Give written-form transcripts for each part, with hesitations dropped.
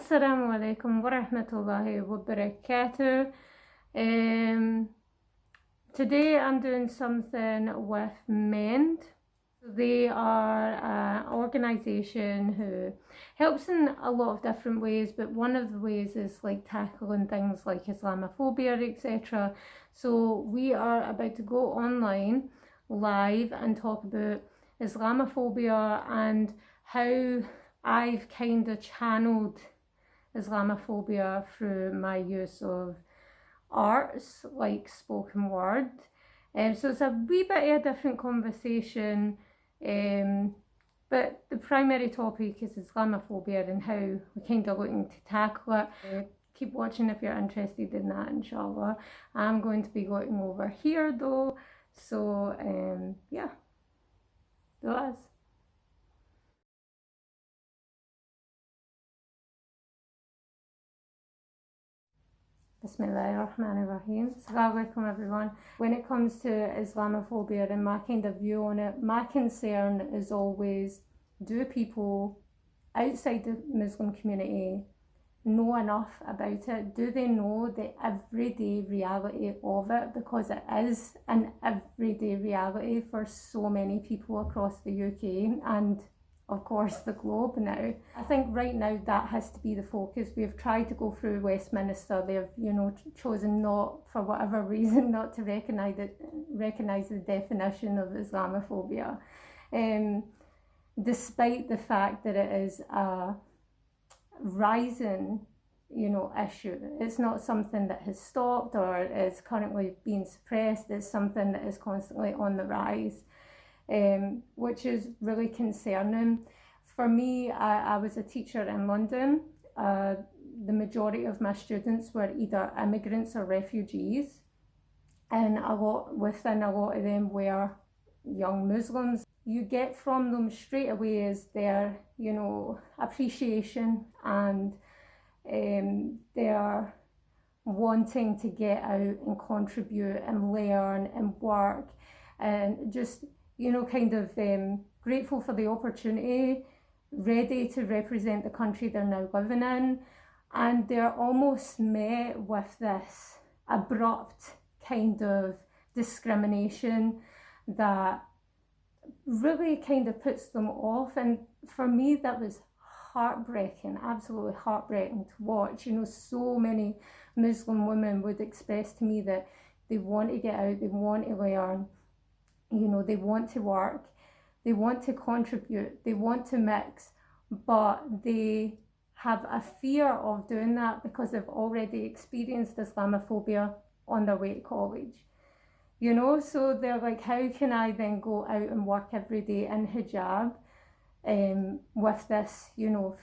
Assalamu alaikum wa rahmatullahi wa barakatuh. Today I'm doing something with MEND. They are an organisation who helps in a lot of different ways, but one of the ways is like tackling things like Islamophobia, etc. So we are about to go online live and talk about Islamophobia and how I've kind of channeled Islamophobia through my use of arts like spoken word. So it's a wee bit of a different conversation, but the primary topic is Islamophobia and how we're kind of looking to tackle it. Keep watching if you're interested in that, inshallah. I'm going to be going over here though, so yeah, do us. Bismillahirrahmanirrahim. Assalamu alaikum everyone. When it comes to Islamophobia and my kind of view on it, my concern is always, do people outside the Muslim community know enough about it? Do they know the everyday reality of it? Because it is an everyday reality for so many people across the UK and of course the globe now. I think right now that has to be the focus. We've tried to go through Westminster. They've chosen not, for whatever reason, not to recognise the definition of Islamophobia, despite the fact that it is a rising issue. It's not something that has stopped or is currently being suppressed. It's something that is constantly on the rise. Which is really concerning. For me, I was a teacher in London. The majority of my students were either immigrants or refugees, and within a lot of them were young Muslims. You get from them straight away is their, appreciation and their wanting to get out and contribute and learn and work and just grateful for the opportunity, ready to represent the country they're now living in, and they're almost met with this abrupt kind of discrimination that really kind of puts them off. And for me, that was heartbreaking, absolutely heartbreaking to watch. So many Muslim women would express to me that they want to get out, they want to learn, they want to work, they want to contribute, they want to mix, but they have a fear of doing that because they've already experienced Islamophobia on their way to college. So they're like, how can I then go out and work every day in hijab with this,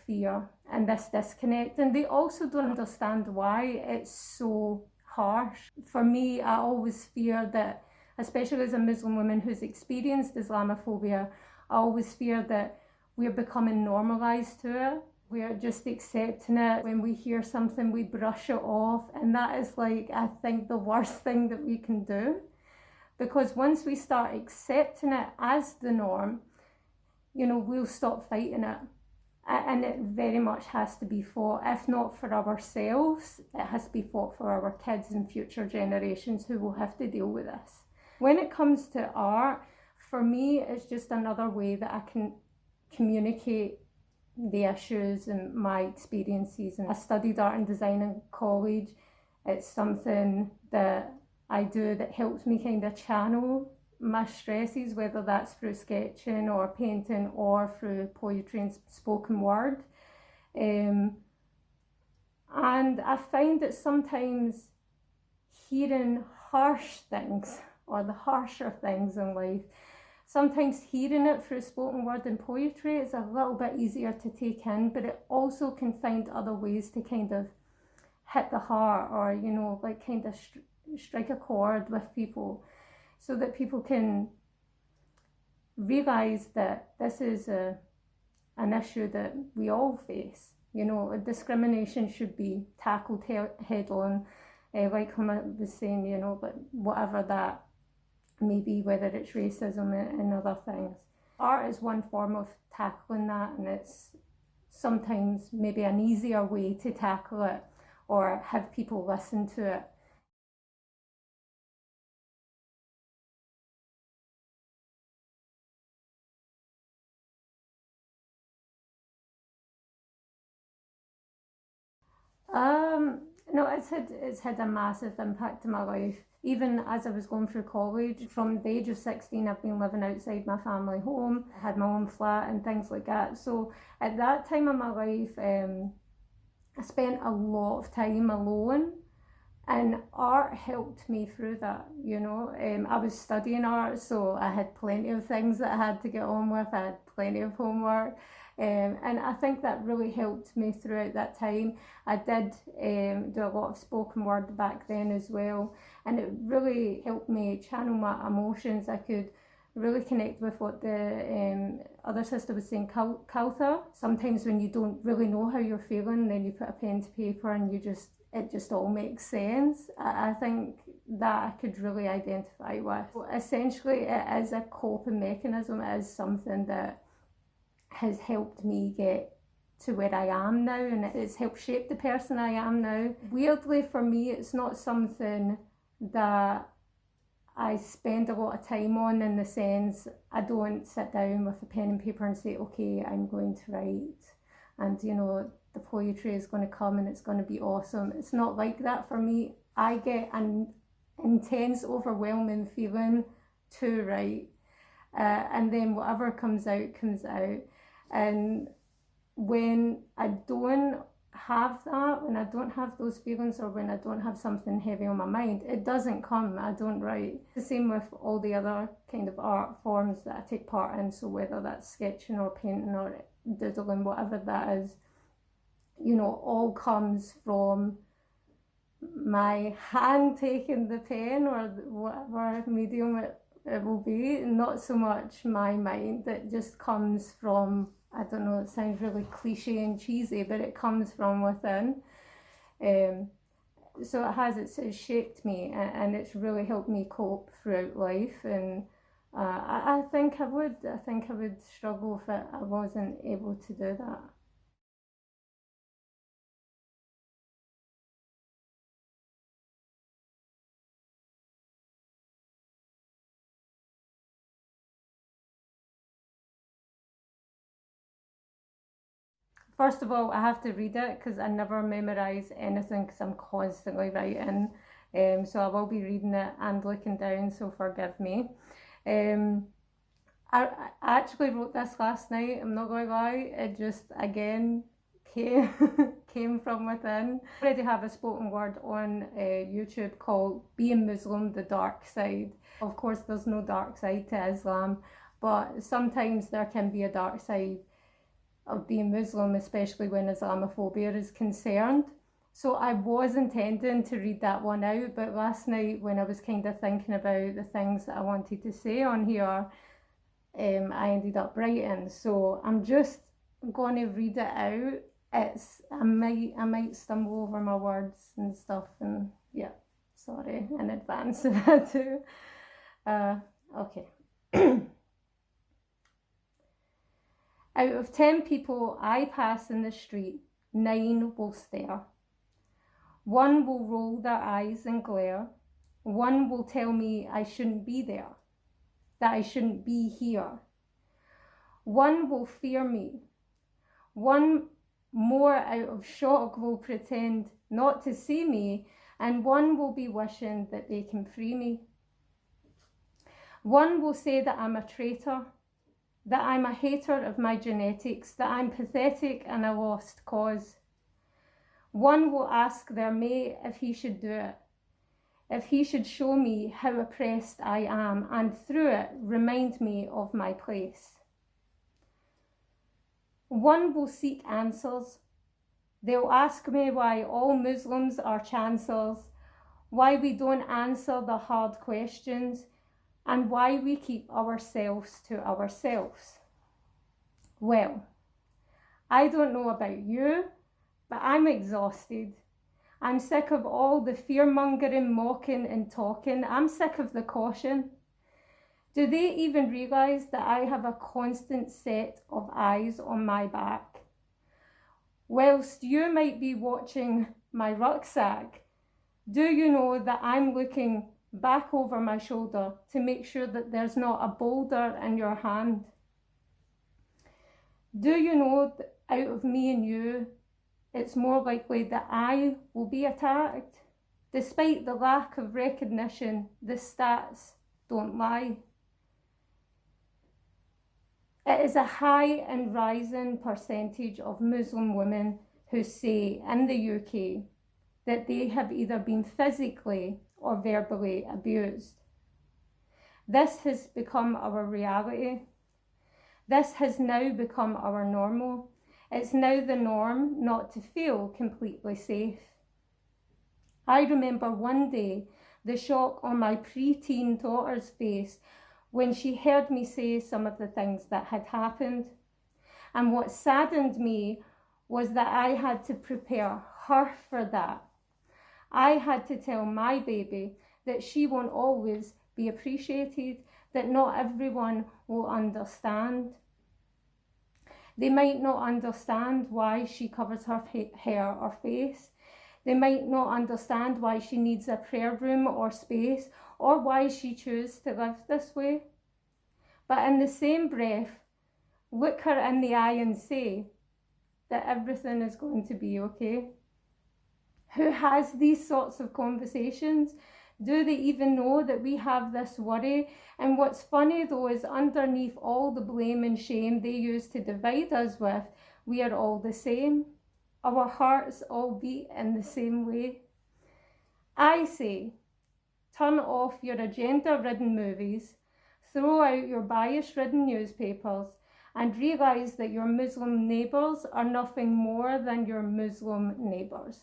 fear and this disconnect? And they also don't understand why it's so harsh. For me, I always fear that, especially as a Muslim woman who's experienced Islamophobia, I always fear that we're becoming normalised to it. We're just accepting it. When we hear something, we brush it off. And that is I think the worst thing that we can do. Because once we start accepting it as the norm, we'll stop fighting it. And it very much has to be fought, if not for ourselves, it has to be fought for our kids and future generations who will have to deal with this. When it comes to art, for me, it's just another way that I can communicate the issues and my experiences. And I studied art and design in college. It's something that I do that helps me kind of channel my stresses, whether that's through sketching or painting or through poetry and spoken word. And I find that sometimes hearing harsh things or the harsher things in life, sometimes hearing it through spoken word and poetry is a little bit easier to take in, but it also can find other ways to kind of hit the heart or, kind of strike a chord with people so that people can realise that this is an issue that we all face. Discrimination should be tackled head on, like I was saying, but whatever that maybe, whether it's racism and other things. Art is one form of tackling that, and it's sometimes maybe an easier way to tackle it or have people listen to it. No, it's had a massive impact on my life. Even as I was going through college, from the age of 16, I've been living outside my family home. I had my own flat and things like that. So at that time in my life, I spent a lot of time alone, and art helped me through that, you know. I was studying art, so I had plenty of things that I had to get on with. I had plenty of homework. And I think that really helped me throughout that time. I did do a lot of spoken word back then as well, and it really helped me channel my emotions. I could really connect with what the other sister was saying, Kautha. Sometimes when you don't really know how you're feeling, then you put a pen to paper and it just all makes sense. I think that I could really identify with. Essentially, it is a coping mechanism. It is something that has helped me get to where I am now, and it's helped shape the person I am now. Weirdly, for me, it's not something that I spend a lot of time on, in the sense I don't sit down with a pen and paper and say, okay, I'm going to write, and you know, the poetry is going to come and it's going to be awesome. It's not like that for me. I get an intense, overwhelming feeling to write, and then whatever comes out, comes out. And when I don't have that, when I don't have those feelings, or when I don't have something heavy on my mind, it doesn't come. I don't write. The same with all the other kind of art forms that I take part in. So whether that's sketching or painting or doodling, whatever that is, you know, all comes from my hand taking the pen, or whatever medium it will be, not so much my mind. That just comes from, I don't know, it sounds really cliche and cheesy, but it comes from within. So it's shaped me, and it's really helped me cope throughout life. And I think I would struggle if I wasn't able to do that. First of all, I have to read it because I never memorise anything because I'm constantly writing. So I will be reading it and looking down, so forgive me. I actually wrote this last night, I'm not going to lie. It just, again, came from within. I already have a spoken word on YouTube called Being Muslim, the Dark Side. Of course, there's no dark side to Islam, but sometimes there can be a dark side of being Muslim, especially when Islamophobia is concerned. So I was intending to read that one out, but last night when I was kind of thinking about the things that I wanted to say on here, I ended up writing. So I'm just going to read it out. I might stumble over my words and stuff, and yeah, sorry in advance if I do. Okay. Out of 10 people I pass in the street, 9 will stare. 1 will roll their eyes and glare. 1 will tell me I shouldn't be there, that I shouldn't be here. 1 will fear me. 1 more out of shock will pretend not to see me, and 1 will be wishing that they can free me. 1 will say that I'm a traitor, that I'm a hater of my genetics, that I'm pathetic and a lost cause. 1 will ask their mate if he should do it, if he should show me how oppressed I am, and through it remind me of my place. 1 will seek answers. They'll ask me why all Muslims are chancellors, why we don't answer the hard questions, and why we keep ourselves to ourselves. Well, I don't know about you, but I'm exhausted. I'm sick of all the fear-mongering, mocking and talking. I'm sick of the caution. Do they even realise that I have a constant set of eyes on my back? Whilst you might be watching my rucksack, do you know that I'm looking back over my shoulder to make sure that there's not a boulder in your hand? Do you know that out of me and you, it's more likely that I will be attacked? Despite the lack of recognition, the stats don't lie. It is a high and rising percentage of Muslim women who say in the UK that they have either been physically or verbally abused. This has become our reality. This has now become our normal. It's now the norm not to feel completely safe. I remember one day the shock on my preteen daughter's face when she heard me say some of the things that had happened. And what saddened me was that I had to prepare her for that. I had to tell my baby that she won't always be appreciated, that not everyone will understand. They might not understand why she covers her hair or face. They might not understand why she needs a prayer room or space, or why she chooses to live this way. But in the same breath, look her in the eye and say that everything is going to be okay. Who has these sorts of conversations? Do they even know that we have this worry? And what's funny though is underneath all the blame and shame they use to divide us with, we are all the same. Our hearts all beat in the same way. I say, turn off your agenda-ridden movies, throw out your bias-ridden newspapers, and realise that your Muslim neighbours are nothing more than your Muslim neighbours.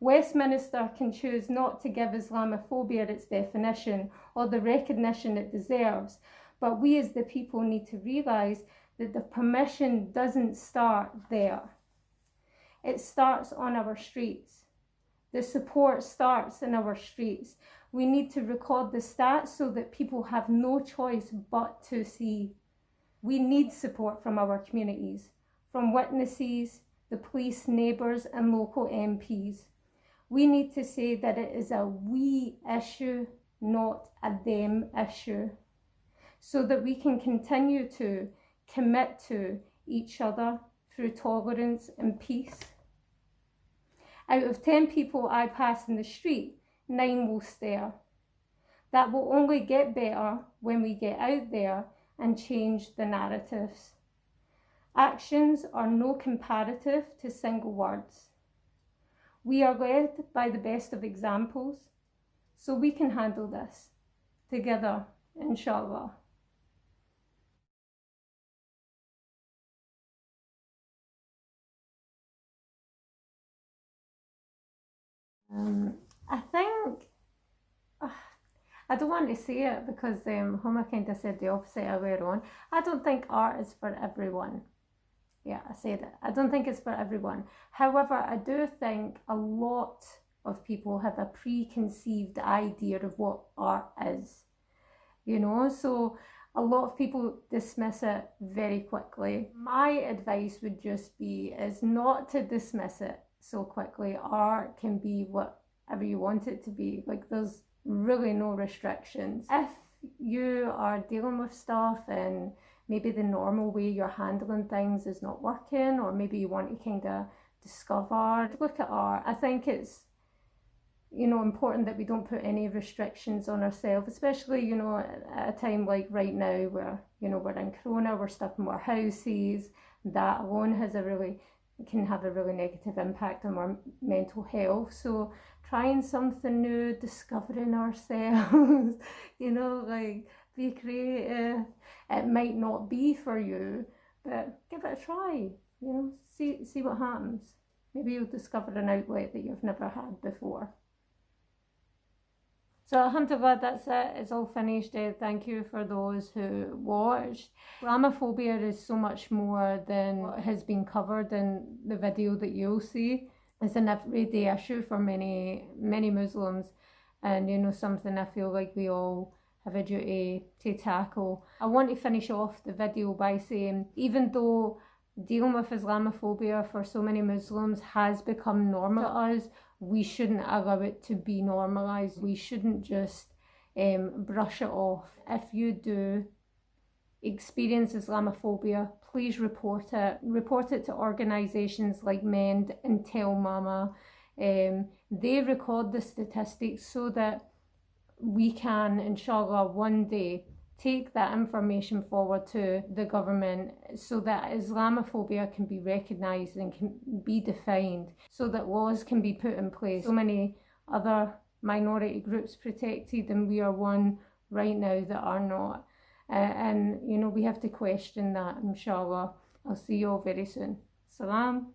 Westminster can choose not to give Islamophobia its definition or the recognition it deserves, but we as the people need to realise that the permission doesn't start there. It starts on our streets. The support starts in our streets. We need to record the stats so that people have no choice but to see. We need support from our communities, from witnesses, the police, neighbours and local MPs. We need to say that it is a we issue, not a them issue, so that we can continue to commit to each other through tolerance and peace. Out of 10 people I pass in the street, 9 will stare. That will only get better when we get out there and change the narratives. Actions are no comparative to single words. We are led by the best of examples, so we can handle this together, inshallah. I think, I don't want to say it because Homer kind of said the opposite earlier on. I don't think art is for everyone. Yeah, I said it. I don't think it's for everyone. However, I do think a lot of people have a preconceived idea of what art is, you know, so a lot of people dismiss it very quickly. My advice would just be is not to dismiss it so quickly. Art can be whatever you want it to be. Like, there's really no restrictions. If you are dealing with stuff and maybe the normal way you're handling things is not working, or maybe you want to kind of discover, look at art. I think it's, you know, important that we don't put any restrictions on ourselves, especially, you know, at a time like right now where, you know, we're in Corona, we're stuck in our houses. That alone can have a really negative impact on our mental health. So trying something new, discovering ourselves, you know, like, be creative. It might not be for you, but give it a try, you know, see what happens. Maybe you'll discover an outlet that you've never had before. So alhamdulillah, that's it. It's all finished. Thank you for those who watched. Islamophobia is so much more than what has been covered in the video that you'll see. It's an everyday issue for many Muslims, and, you know, something I feel like we all have a duty to tackle. I want to finish off the video by saying, even though dealing with Islamophobia for so many Muslims has become normal to us. We shouldn't allow it to be normalized. We shouldn't just brush it off. If you do experience Islamophobia, please report it. Report it to organisations like Mend and Tell Mama. They record the statistics so that we can, inshallah, one day take that information forward to the government so that Islamophobia can be recognised and can be defined, so that laws can be put in place. So many other minority groups protected, and we are one right now that are not. And, you know, we have to question that, inshallah. I'll see you all very soon. Salam.